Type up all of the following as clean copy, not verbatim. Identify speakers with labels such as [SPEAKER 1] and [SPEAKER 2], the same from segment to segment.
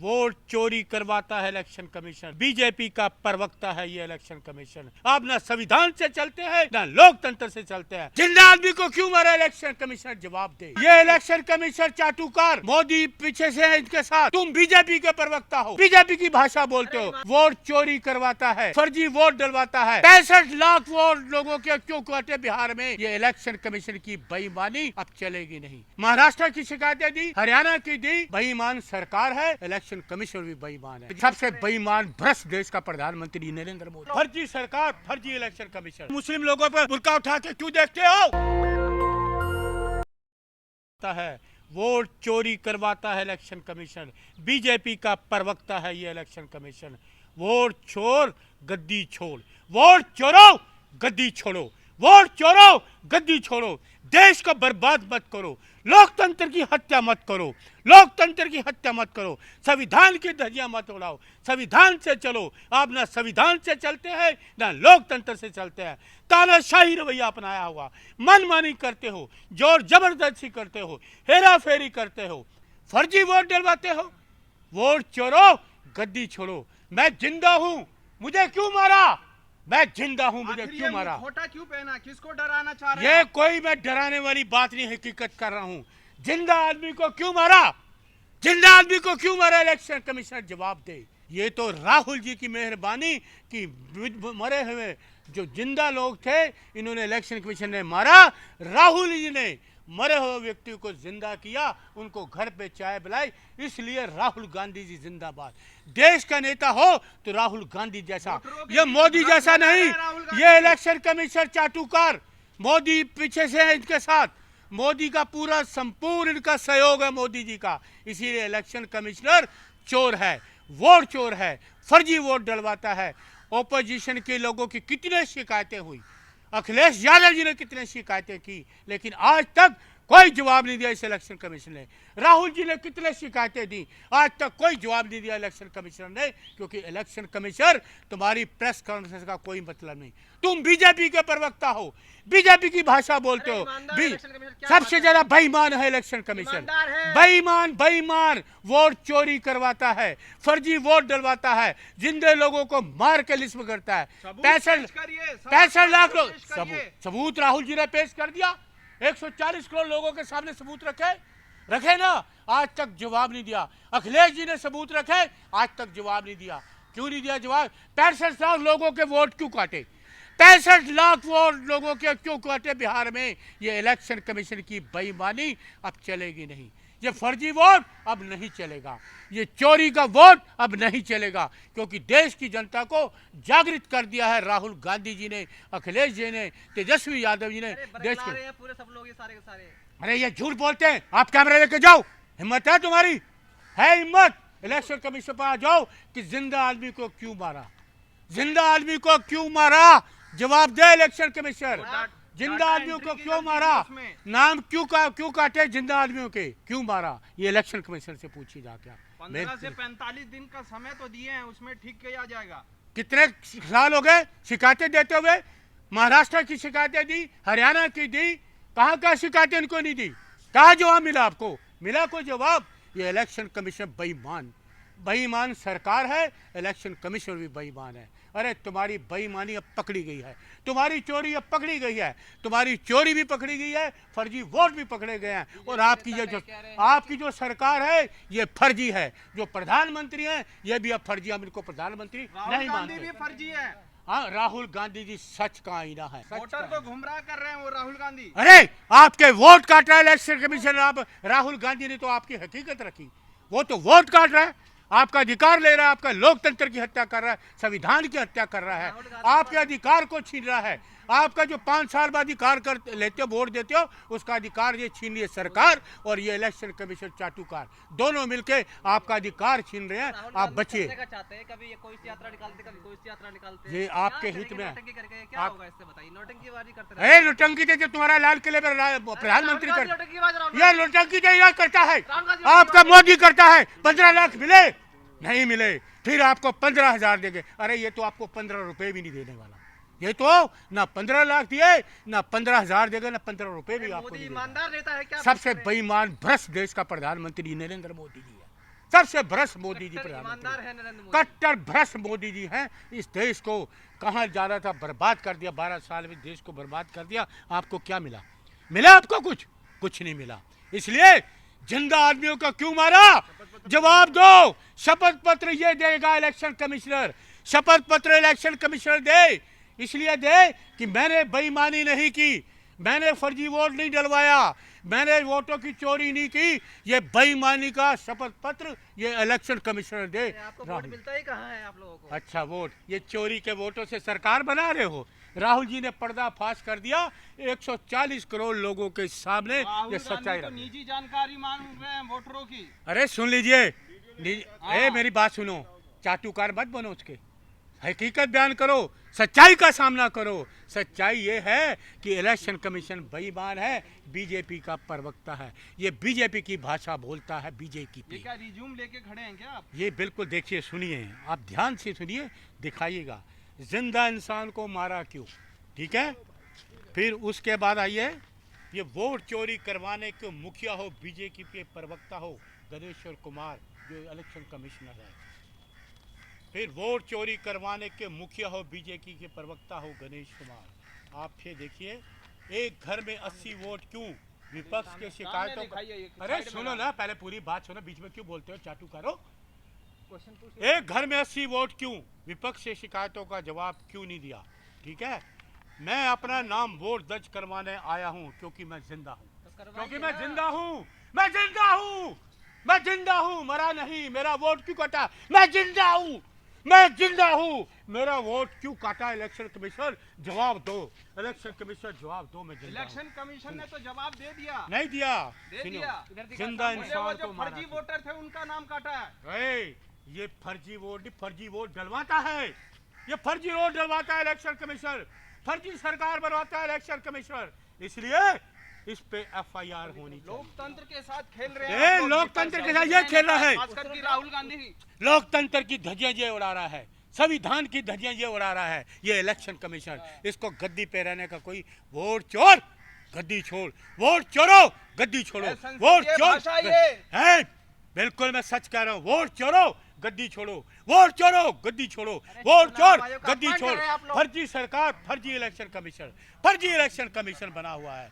[SPEAKER 1] Vote चोरी करवाता है इलेक्शन कमीशन। बीजेपी का प्रवक्ता है ये इलेक्शन कमीशन। आप ना संविधान से चलते हैं ना लोकतंत्र से चलते हैं। जिंदा आदमी को क्यों मारा इलेक्शन कमीशन जवाब दे। ये इलेक्शन कमीशन चाटुकार, मोदी पीछे से है इनके साथ। तुम बीजेपी के प्रवक्ता हो, बीजेपी की भाषा बोलते हो। वोट चोरी करवाता है, फर्जी वोट डलवाता है। 65 लाख वोट लोगों के क्यों काटे बिहार में। ये इलेक्शन कमीशन की बेईमानी अब चलेगी नहीं। महाराष्ट्र की शिकायतें दी, हरियाणा की दी। बेईमान सरकार है, इलेक्शन कमीशन भी बेईमान है। सबसे बेईमान भ्रष्ट देश का प्रधानमंत्री नरेंद्र मोदी। फर्जी सरकार, फर्जी इलेक्शन कमीशन। मुस्लिम लोगों पर बुर्का उठा के क्यों देखते हो। है वोट चोरी करवाता है इलेक्शन कमीशन। बीजेपी का प्रवक्ता है ये इलेक्शन कमीशन। वोट चोर गद्दी छोड़, वोट चोरो गद्दी छोड़ो, वोट चोरो गद्दी छोड़ो। देश को बर्बाद मत करो, लोकतंत्र की हत्या मत करो, लोकतंत्र की हत्या मत करो। संविधान की धज्जियां मत उड़ाओ, संविधान से चलो। आप ना संविधान से चलते हैं ना लोकतंत्र से चलते हैं। तानाशाही रवैया अपनाया हुआ, मनमानी करते हो, जोर जबरदस्ती करते हो, हेरा फेरी करते हो, फर्जी वोट डलवाते हो। वोट चोरो गद्दी छोड़ो। मैं जिंदा हूं, मुझे क्यों मारा। मैं जिंदा हूं, मुझे क्यों मारा।
[SPEAKER 2] खोटा क्यों पहना, किसको डराना चाह रहे
[SPEAKER 1] हैं? ये कोई मैं डराने वाली बात नहीं, हकीकत कर रहा हूं। जिंदा आदमी को क्यों मारा, जिंदा आदमी को क्यों मारा इलेक्शन कमीशन जवाब दे। ये तो राहुल जी की मेहरबानी कि मरे हुए जो जिंदा लोग थे इन्होंने इलेक्शन कमीशन ने मारा। राहुल जी ने मरे हुए व्यक्ति को जिंदा किया, उनको घर पे चाय पिलाई, इसलिए राहुल गांधी जी जिंदाबाद। देश का नेता हो तो राहुल गांधी जैसा, ये मोदी जैसा नहीं। ये इलेक्शन कमीशन चाटुकार, मोदी पीछे से है इनके साथ। मोदी का पूरा संपूर्ण इनका सहयोग है मोदी जी का। इसीलिए इलेक्शन कमिश्नर चोर है, वोट चोर है, फर्जी वोट डलवाता है। ओपोजिशन के लोगों की कितने शिकायतें हुई, अखिलेश यादव जी ने कितने शिकायतें की, लेकिन आज तक कोई जवाब नहीं दिया इस इलेक्शन कमीशन ने। राहुल जी ने कितने शिकायतें दी, आज तक कोई जवाब नहीं दिया इलेक्शन कमीशन ने। क्योंकि इलेक्शन कमीशन तुम्हारी प्रेस कॉन्फ्रेंस का कोई मतलब नहीं। तुम बीजेपी के प्रवक्ता हो, बीजेपी की भाषा बोलते हो। सबसे ज्यादा बेईमान है इलेक्शन कमीशन। बेईमान, बेईमान वोट चोरी करवाता है, फर्जी वोट डलवाता है, जिंदे लोगों को मार के लिस्ट में करता है। 65 लाख लोग, सबूत राहुल जी ने पेश कर दिया। 140 करोड़ लोगों के सामने सबूत रखे ना, आज तक जवाब नहीं दिया। अखिलेश जी ने सबूत रखे, आज तक जवाब नहीं दिया। क्यों नहीं दिया जवाब। 65 लाख लोगों के वोट क्यों काटे, 65 लाख वोट लोगों के क्यों काटे बिहार में। ये इलेक्शन कमीशन की बेईमानी अब चलेगी नहीं। ये फर्जी वोट अब नहीं चलेगा, ये चोरी का वोट अब नहीं चलेगा। क्योंकि देश की जनता को जागृत कर दिया है राहुल गांधी जी ने, अखिलेश जी ने, तेजस्वी यादव जी ने। देश को
[SPEAKER 2] पूरे सब लोग ये सारे के सारे।
[SPEAKER 1] अरे ये झूठ बोलते हैं। आप कैमरा लेके जाओ, हिम्मत है तुम्हारी, है हिम्मत। इलेक्शन कमीशन पर आ जाओ कि जिंदा आदमी को क्यों मारा, जिंदा आदमी को क्यों मारा। जवाब दे इलेक्शन कमीशन। जिंदा आदमियों को क्यों मारा, नाम क्यों काटे जिंदा आदमियों के, क्यों मारा। ये इलेक्शन कमीशन से पूछी जाके।
[SPEAKER 2] 15 से 45 दिन का समय तो दिए हैं, उसमें ठीक किया जाएगा।
[SPEAKER 1] कितने साल हो गए शिकायतें देते हुए। महाराष्ट्र की शिकायतें दी, हरियाणा की दी, कहाँ शिकायतें इनको नहीं दी। कहाँ जवाब मिला आपको, मिला कोई जवाब। ये इलेक्शन कमीशन बेईमान, बेईमान सरकार है, इलेक्शन कमीशन भी बेईमान है। अरे तुम्हारी बेईमानी अब पकड़ी गई है, तुम्हारी चोरी अब पकड़ी गई है, तुम्हारी चोरी भी पकड़ी गई है, फर्जी वोट भी पकड़े गए हैं। और आपकी जो सरकार है ये फर्जी है। जो प्रधानमंत्री हैं ये भी अब फर्जी, हम इनको प्रधानमंत्री नहीं मानते।
[SPEAKER 2] भी फर्जी है।
[SPEAKER 1] हाँ, राहुल गांधी जी सच का आईना है।
[SPEAKER 2] वोटर को गुमराह कर रहे हैं वो राहुल गांधी।
[SPEAKER 1] अरे आपके वोट काट रहा है इलेक्शन कमीशन। आप राहुल गांधी ने तो आपकी हकीकत रखी, वो तो वोट काट रहा है, आपका अधिकार ले रहा है, आपका लोकतंत्र की हत्या कर रहा है, संविधान की हत्या कर रहा है, आपके अधिकार को छीन रहा है। आपका जो 5 साल बाद अधिकार लेते हो, वोट देते हो, उसका अधिकार ये छीन रही है सरकार और ये इलेक्शन कमीशन चाटुकार, दोनों मिलके आपका अधिकार छीन रहे हैं। आप बचिए। ये आपके हित में। अरे नौटंकी तो तुम्हारा लाल किले पर प्रधानमंत्री यह नौटंकी करता है, आपका मोदी करता है। 15 लाख मिले नहीं मिले, फिर आपको 15,000 देंगे। अरे ये तो आपको 15 रुपए भी नहीं देने वाला। ये तो ना 15 लाख दिए, ना 15,000 देगा, ना 15 रुपए भी आपको नहीं देगा।
[SPEAKER 2] ईमानदार नेता है क्या।
[SPEAKER 1] सबसे बेईमान भ्रष्ट देश का प्रधानमंत्री नरेंद्र मोदी जी है। सबसे भ्रष्ट मोदी जी
[SPEAKER 3] ईमानदार
[SPEAKER 1] प्रधानमंत्री,
[SPEAKER 3] है नरेंद्र मोदी।
[SPEAKER 1] कट्टर भ्रष्ट मोदी जी हैं। इस देश को कहाँ जा रहा था बर्बाद कर दिया, 12 साल में देश को बर्बाद कर दिया। आपको क्या मिला? मिला आपको कुछ? कुछ नहीं मिला। इसलिए जिंदा आदमियों को क्यों मारा? जवाब दो। शपथ पत्र ये देगा इलेक्शन कमिश्नर, शपथ पत्र इलेक्शन कमिश्नर दे। इसलिए दे कि मैंने बेईमानी नहीं की, मैंने फर्जी वोट नहीं डलवाया, मैंने वोटों की चोरी नहीं की। ये बेईमानी का शपथ पत्र ये इलेक्शन कमिश्नर दे।
[SPEAKER 3] आपको वोट मिलता ही कहाँ है आप लोगों को?
[SPEAKER 1] अच्छा, वोट ये चोरी के वोटों से सरकार बना रहे हो। राहुल जी ने पर्दाफाश कर दिया 140 करोड़ लोगों के सामने। ये सच्चाई
[SPEAKER 2] तो
[SPEAKER 1] रखी।
[SPEAKER 2] निजी जानकारी मांग रहे हैं वोटरों की।
[SPEAKER 1] अरे सुन लीजिए, ए मेरी बात सुनो, चाटुकार मत बनो, उसके हकीकत बयान करो, सच्चाई का सामना करो। सच्चाई ये है कि इलेक्शन कमीशन बेईमान है, बीजेपी का प्रवक्ता है, ये बीजेपी की भाषा बोलता है, बीजेपी
[SPEAKER 2] ये
[SPEAKER 1] की।
[SPEAKER 2] क्या रिज्यूम लेके खड़े हैं क्या आप?
[SPEAKER 1] ये बिल्कुल देखिए, सुनिए, आप ध्यान से सुनिए, दिखाइएगा जिंदा इंसान को मारा क्यों, ठीक है। फिर उसके बाद आइए, ये वोट चोरी करवाने के मुखिया हो, बीजेपी के प्रवक्ता हो गणेश्वर कुमार जो इलेक्शन कमिश्नर है। फिर वोट चोरी करवाने के मुखिया हो बीजेपी के प्रवक्ता हो गणेश कुमार। आप फिर देखिए, एक घर में 80 वोट क्यों? विपक्ष के शिकायतों
[SPEAKER 2] दिखाइए, ये
[SPEAKER 1] अरे
[SPEAKER 2] साइड में
[SPEAKER 1] सुनो ना, पहले पूरी बात सुनो, बीच में क्यों बोलते हो चाटू करो।
[SPEAKER 3] क्वेश्चन पूछिए।
[SPEAKER 1] एक घर में 80 वोट क्यों? विपक्ष से शिकायतों का जवाब क्यों नहीं दिया? ठीक है, मैं अपना नाम वोट दर्ज करवाने आया हूं क्योंकि मैं जिंदा हूं, क्योंकि मैं जिंदा हूं, मैं जिंदा हूं, मैं जिंदा हूं, मरा नहीं। मेरा वोट क्यों कटा? मैं जिंदा हूं, मैं जिंदा हूं, मेरा वोट क्यों काटा? इलेक्शन कमिश्नर जवाब दो, इलेक्शन कमिश्नर जवाब दो। मैं जिंदा
[SPEAKER 2] इलेक्शन कमीशन ने तो जवाब दे दिया।
[SPEAKER 1] हूं। नहीं दिया,
[SPEAKER 2] दे
[SPEAKER 1] सुनो,
[SPEAKER 2] दिया।
[SPEAKER 1] जिंदा
[SPEAKER 2] बोले वो
[SPEAKER 1] इंसान
[SPEAKER 2] जो
[SPEAKER 1] को मारा
[SPEAKER 2] फर्जी
[SPEAKER 1] क्यों?
[SPEAKER 2] वोटर थे उनका नाम काटा है।
[SPEAKER 1] ए, ये फर्जी वोट डलवाता है, ये फर्जी वोट डलवाता है इलेक्शन कमिश्नर, फर्जी सरकार बनवाता है इलेक्शन कमिश्नर। इसलिए इस पे एफआईआर होनी चाहिए।
[SPEAKER 2] लोकतंत्र के साथ खेल रहे
[SPEAKER 1] ए,
[SPEAKER 2] हैं आप लोग।
[SPEAKER 1] लोकतंत्र के साथ ये खेल रहा है।
[SPEAKER 2] खासकर कि राहुल गांधी
[SPEAKER 1] लोकतंत्र की धज्जियां ये उड़ा रहा है, संविधान की धज्जियां ये उड़ा रहा है ये इलेक्शन कमिश्नर। इसको गद्दी पे रहने का कोई, वोट चोर गद्दी छोड़, वोट चोरो गद्दी छोड़ो, वोट चोर है। बिल्कुल मैं सच कह रहा हूँ, वोट चोरो गद्दी छोड़ो, वोट चोरो गद्दी छोड़ो, वोट चोर गद्दी छोड़। फर्जी सरकार, फर्जी इलेक्शन कमीशन, फर्जी इलेक्शन कमीशन बना हुआ है।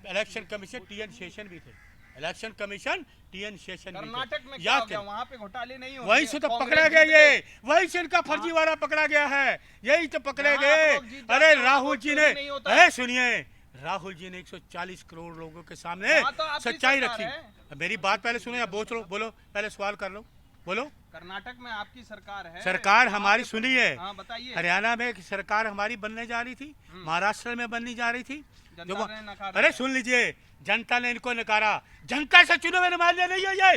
[SPEAKER 1] इलेक्शन कमीशन टीएन शेषन भी थे, इलेक्शन कमीशन टीएन शेषन भी
[SPEAKER 2] कर्नाटक में
[SPEAKER 1] थे,
[SPEAKER 2] क्या हो
[SPEAKER 1] याद
[SPEAKER 2] गया?
[SPEAKER 1] थे।
[SPEAKER 2] वहाँ पे घोटाले नहीं होते।
[SPEAKER 1] वहीं से तो
[SPEAKER 2] कांग्रेस
[SPEAKER 1] पकड़ा गया,
[SPEAKER 2] जीत
[SPEAKER 1] ये
[SPEAKER 2] गई।
[SPEAKER 1] वहीं से इनका फर्जी वाला पकड़ा गया है, यही तो पकड़े
[SPEAKER 2] यहाँ
[SPEAKER 1] गए।
[SPEAKER 2] आप लोग जीत जाते
[SPEAKER 1] अरे
[SPEAKER 2] हैं,
[SPEAKER 1] राहुल
[SPEAKER 2] वोट
[SPEAKER 1] जी
[SPEAKER 2] चोरी
[SPEAKER 1] ने,
[SPEAKER 2] नहीं होता।
[SPEAKER 1] अरे सुनिए, राहुल जी ने 140 करोड़ लोगों के सामने
[SPEAKER 2] वहाँ तो आपकी
[SPEAKER 1] सच्चाई
[SPEAKER 2] सरकार
[SPEAKER 1] रखी।
[SPEAKER 2] है।
[SPEAKER 1] मेरी बात पहले सुनो या बोलो, बोलो पहले सवाल कर लो, बोलो।
[SPEAKER 2] कर्नाटक में आपकी सरकार है।
[SPEAKER 1] सरकार
[SPEAKER 2] वहाँ
[SPEAKER 1] हमारी
[SPEAKER 2] पे-
[SPEAKER 1] सुनिए,
[SPEAKER 2] हाँ बताइए।
[SPEAKER 1] हरियाणा में एक सरकार हमारी बनने जा रही थी, महाराष्ट्र में बनने जा रही थी।
[SPEAKER 2] जनता ने नकारा
[SPEAKER 1] अरे
[SPEAKER 2] है।
[SPEAKER 1] सुन लीजिए, जनता ने इनको नकारा। जनता से चुने हुए नुमाइंदे नहीं है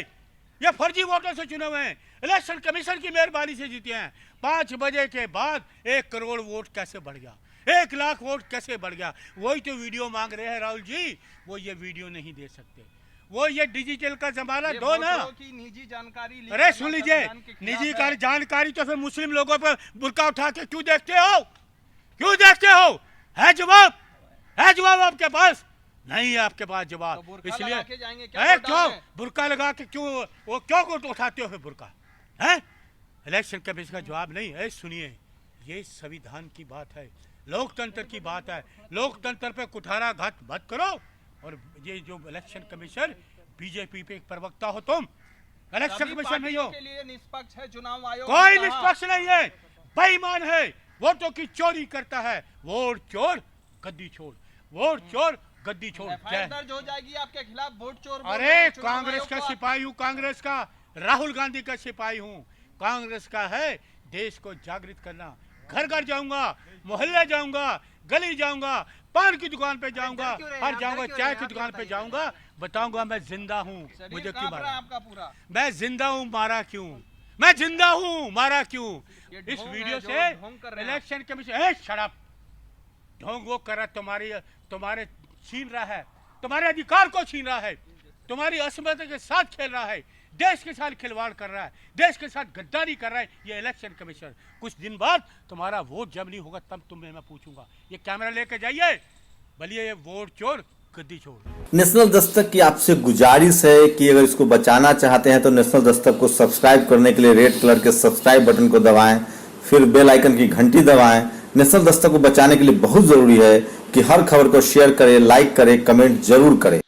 [SPEAKER 1] ये फर्जी वोटों से चुने हुए हैं, इलेक्शन कमीशन की मेहरबानी से जीते हैं। 5 बजे के बाद 1 करोड़ वोट कैसे बढ़ गया, 1 लाख वोट कैसे बढ़ गया? वही तो वीडियो मांग रहे हैं राहुल जी, वो ये वीडियो नहीं दे सकते, वो ये डिजिटल का जमाना
[SPEAKER 2] ये
[SPEAKER 1] दो ना।
[SPEAKER 2] वोटरों की निजी जानकारी लीक
[SPEAKER 1] अरे
[SPEAKER 2] करना
[SPEAKER 1] सुन लीजिए,
[SPEAKER 2] संविधान के खिलाफ
[SPEAKER 1] निजी
[SPEAKER 2] है।
[SPEAKER 1] जानकारी तो फिर मुस्लिम लोगों पर बुर्का उठा के क्यों देखते हो, क्यों देखते हो? है जवाब, है जवाब आपके पास? नहीं है आपके पास जवाब।
[SPEAKER 2] तो बुर्का
[SPEAKER 1] इसलिए
[SPEAKER 2] लगा के जाएंगे क्या
[SPEAKER 1] अरे
[SPEAKER 2] वोट
[SPEAKER 1] क्यों
[SPEAKER 2] डालने?
[SPEAKER 1] बुर्का लगा के क्यों, वो क्यों उठाते हो फिर बुर्का? है इलेक्शन कमीशन का जवाब नहीं है। सुनिए, ये संविधान की बात है, लोकतंत्र की बात है, लोकतंत्र पे कुठाराघात मत करो। और ये जो इलेक्शन कमीशन बीजेपी पे एक प्रवक्ता हो तुम, इलेक्शन
[SPEAKER 2] सभी
[SPEAKER 1] कमीशन नहीं हो,
[SPEAKER 2] पार्टियों के लिए निष्पक्ष है चुनाव आयोग।
[SPEAKER 1] कोई
[SPEAKER 2] ने कहा।
[SPEAKER 1] निष्पक्ष नहीं है, बेईमान है, वोटों की चोरी करता है। वोट चोर गद्दी छोड़, वोट चोर गद्दी छोड़।
[SPEAKER 2] एफआईआर दर्ज हो जाएगी आपके खिलाफ, वोट चोर बोल रहे
[SPEAKER 1] अरे
[SPEAKER 2] हैं चुनाव
[SPEAKER 1] कांग्रेस
[SPEAKER 2] आयोग
[SPEAKER 1] का
[SPEAKER 2] को।
[SPEAKER 1] सिपाही हूँ, कांग्रेस का, राहुल गांधी का सिपाही हूँ। कांग्रेस का है देश को जागृत करना। घर घर जाऊंगा, मोहल्ले जाऊंगा, गली जाऊंगा, पान की दुकान पे जाऊंगा,
[SPEAKER 3] क्यों रहे?
[SPEAKER 1] हर
[SPEAKER 3] आप
[SPEAKER 1] जाऊंगा,
[SPEAKER 3] डर क्यों
[SPEAKER 1] चाय
[SPEAKER 3] रहे?
[SPEAKER 1] की
[SPEAKER 3] आप
[SPEAKER 1] दुकान पे
[SPEAKER 3] बताइए।
[SPEAKER 1] जाऊंगा, बताऊंगा मैं जिंदा हूँ,
[SPEAKER 2] शरीर
[SPEAKER 1] मुझे क्यों
[SPEAKER 2] कांप रहा है
[SPEAKER 1] मारा?
[SPEAKER 2] आपका पूरा।
[SPEAKER 1] मैं जिंदा हूँ, मारा क्यों? मैं जिंदा हूँ, मारा क्यों?
[SPEAKER 2] ये
[SPEAKER 1] इस
[SPEAKER 2] ढोंग
[SPEAKER 1] वीडियो
[SPEAKER 2] है जो
[SPEAKER 1] से
[SPEAKER 2] ढोंग कर रहे हैं आप।
[SPEAKER 1] इलेक्शन कमीशन शराब ढोंग वो कर रहा है, तुम्हारे छीन रहा है, तुम्हारे अधिकार को छीन रहा है, तुम्हारी असमता के साथ खेल रहा है, देश के साथ खिलवाड़ कर रहा है, देश के साथ गद्दारी कर रहा है ये इलेक्शन कमीशन। कुछ दिन बाद तुम्हारा वोट जब नहीं होगा तब तुम्हें मैं पूछूंगा। ये कैमरा लेके जाइए, बोलिए ये वोट चोर गद्दी छोड़।
[SPEAKER 4] नेशनल दस्तक की आपसे गुजारिश है कि अगर इसको बचाना चाहते हैं तो नेशनल दस्तक को सब्सक्राइब करने के लिए रेड कलर के सब्सक्राइब बटन को दबाएं, फिर बेल आइकन की घंटी दबाएं। नेशनल दस्तक को बचाने के लिए बहुत जरूरी है कि हर खबर को शेयर करें, लाइक करें, कमेंट जरूर करें।